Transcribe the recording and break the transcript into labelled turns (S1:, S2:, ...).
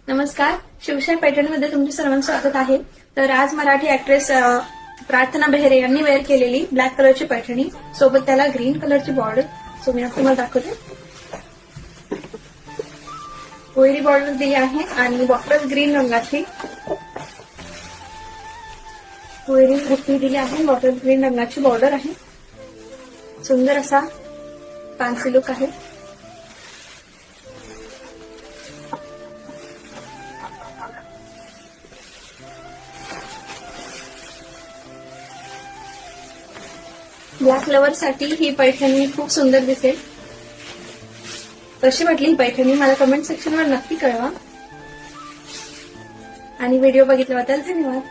S1: नमस्कार. शिवशाही पैठणीमध्ये तुमचे सर्वांचं स्वागत आहे. तर आज मराठी ऍक्ट्रेस प्रार्थना बेहरे यांनी वेअर केलेली ब्लॅक कलरची पैठणी, सोबत त्याला ग्रीन कलरची बॉर्डर. सो मी तुम्हाला दाखवते. कोयरी बॉर्डर दिली आहे आणि बॉटल ग्रीन रंगाची कोयरी बुट्टी दिली आहे. बॉटल ग्रीन रंगाची बॉर्डर आहे. सुंदर असा फॅन्सी लुक आहे. ब्लॅक लवर साठी ही पैठणी खूप सुंदर दिसेल. कशी वाटली ही पैठणी मला कमेंट सेक्शनवर नक्की कळवा आणि व्हिडिओ बघितल्याबद्दल धन्यवाद.